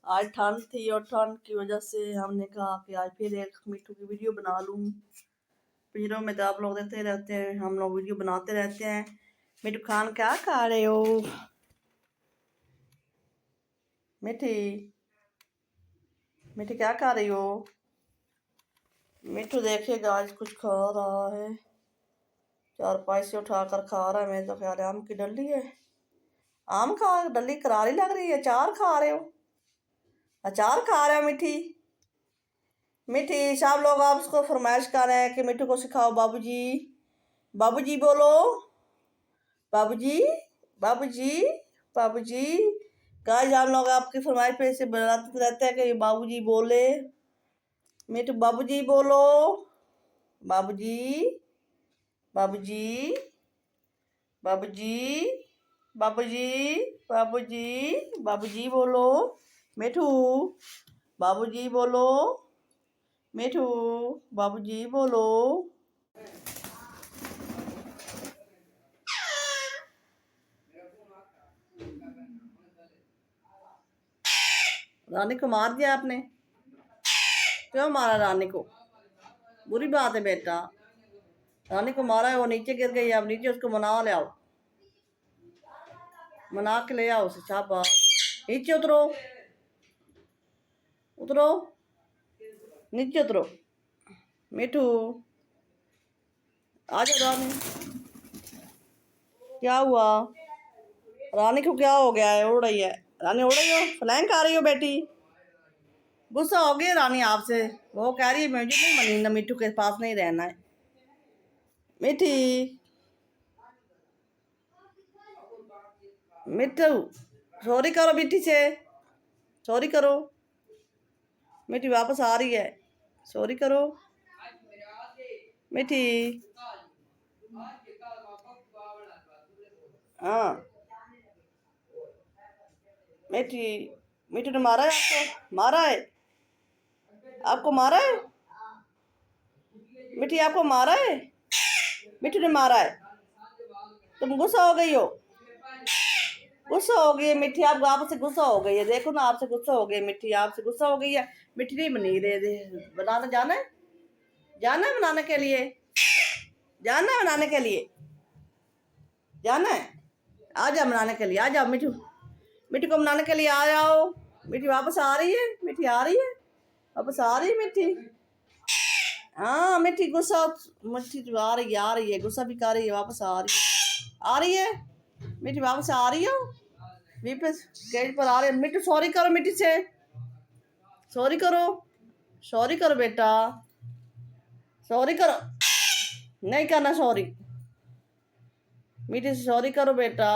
आज ठंड थी और ठंड की वजह से हमने कहा कि आज फिर एक मिट्टू की वीडियो बना लूँ। पिंजरों में तो आप लोग देखते रहते हैं, हम लोग वीडियो बनाते रहते हैं। मिट्टू खान क्या खा रहे हो? मिट्टी मिट्टी क्या खा रही हो? मिट्टू देखिएगा आज कुछ खा रहा है, 4 पैसे उठाकर खा रहा है। मैं तो ख्याल है आम की डली है। आम खा डली करारी लग रही है। अचार खा रहे हो? अचार खा रहे हो मिट्टी? मिट्टी सब लोग आप उसको फरमाइश कर रहे हैं कि मिट्टू को सिखाओ बाबूजी। बाबूजी बोलो, बाबूजी बाबूजी बाबूजी। गाइस हम लोग आपकी फरमाइश पे से बनाते रहते हैं कि बाबूजी बोले। मिट्टू बाबूजी बोलो, बाबूजी बाबूजी बाबूजी बाबूजी बाबूजी बाबूजी बोलो। मिट्टू बाबूजी बोलो, मिट्टू बाबूजी बोलो। रानी को मार दिया आपने? क्यों मारा रानी को? बुरी बात है बेटा। रानी को मारा है, वो नीचे गिर गई। अब नीचे उसको मना ले आओ, मना के ले आओ उसे। शाबाश, नीचे उतरो, उतरो, नीचे उतरो। मिट्टू आ जाओ। रानी क्या हुआ? रानी को क्या हो गया है? उड़ रही है रानी, उड़ रही हो? फ्लैंक आ रही हो बेटी? गुस्सा हो गई रानी आपसे। वो कह रही है मुझे नहीं मनी ना, मिट्टू के पास नहीं रहना है। मिट्टी मिट्टू सॉरी करो मिट्टी से, सॉरी करो। मिट्टी वापस आ रही है, सॉरी करो मिट्टी। हाँ मिट्टी, मिट्टू ने मारा है आपको? मारा है आपको? मारा है मिट्टी? आपको मारा है? मिट्टू ने मारा है? तुम गुस्सा हो गई हो? गुस्सा हो गई है मिट्टी? आप आपसे गुस्सा हो गई है। देखो ना, आपसे गुस्सा हो गई मिट्टी, आपसे गुस्सा हो गई है। मिट्टी नहीं बनी दे बनाने जाना है, जाना है बनाने के लिए, जाना है बनाने के लिए, जाना है। आ जाओ बनाने के लिए, आ जाओ मिट्टू, मिट्टी को बनाने के लिए आ जाओ। मिट्टी वापस आ रही है, मिट्टी आ रही है, वापस आ रही है मिट्टी। हाँ मिट्टी गुस्सा, मिट्टी आ रही है, गुस्सा भी कर रही है, वापस आ रही है मिट्टी, वापस आ रही हो। गेट पर आ रहे। मिट्टू सॉरी करो मिट्टी से, सॉरी करो, सॉरी करो बेटा, सॉरी करो। नहीं करना सॉरी, मिट्टी से सॉरी करो बेटा।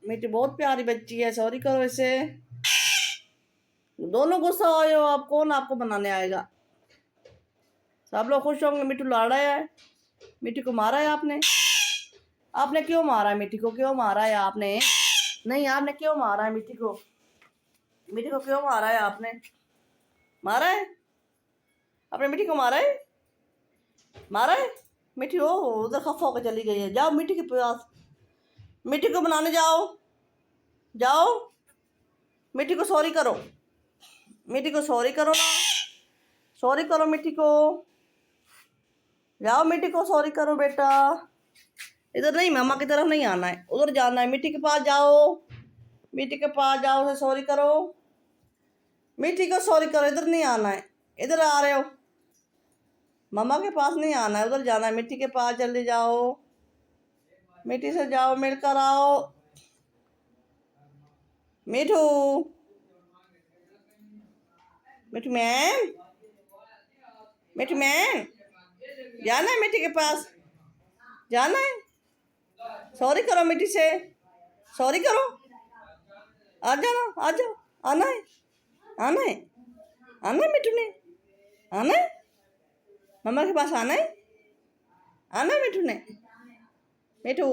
मिट्टी बहुत प्यारी बच्ची है, सॉरी करो इसे। दोनों गुस्सा आए हो आप, कौन आपको बनाने आएगा? सब लोग खुश होंगे। मिट्टू लड़ा है, मिट्टी को मारा है आपने। आपने क्यों मारा है मिट्टी को? क्यों मारा है आपने? नहीं, आपने क्यों मारा है मिट्टी को? मिट्टी को क्यों मारा है आपने? मारा है आपने? मिट्टी को मारा है? मारा है? मिट्टी हो उधर खफा होकर चली गई है। जाओ मिट्टी के पास, मिट्टी को बनाने जाओ, जाओ मिट्टी को सॉरी करो, मिट्टी को सॉरी करो ना, सॉरी करो मिट्टी को, जाओ मिट्टी को सॉरी करो बेटा। इधर नहीं, मामा की तरफ नहीं आना है, उधर जाना है। मिट्टी के पास जाओ, मिट्टी के पास जाओ, उसे सॉरी करो, मिट्टी को सॉरी करो। इधर नहीं आना है, इधर आ रहे हो, मामा के पास नहीं आना है, उधर जाना है। मिट्टी के पास जल्दी जाओ, मिट्टी से जाओ, मिलकर आओ। मिठू, मिठू मैन, मिठू मैन, जाना है मिट्टी के पास, जाना है। सॉरी करो मिट्टी से, सॉरी करो। आ जाना, आ जाओ, आना है, आना है, आना है मिठू ने, आना है मम्मा के पास, आना है, आना है मिठू ने। मिठू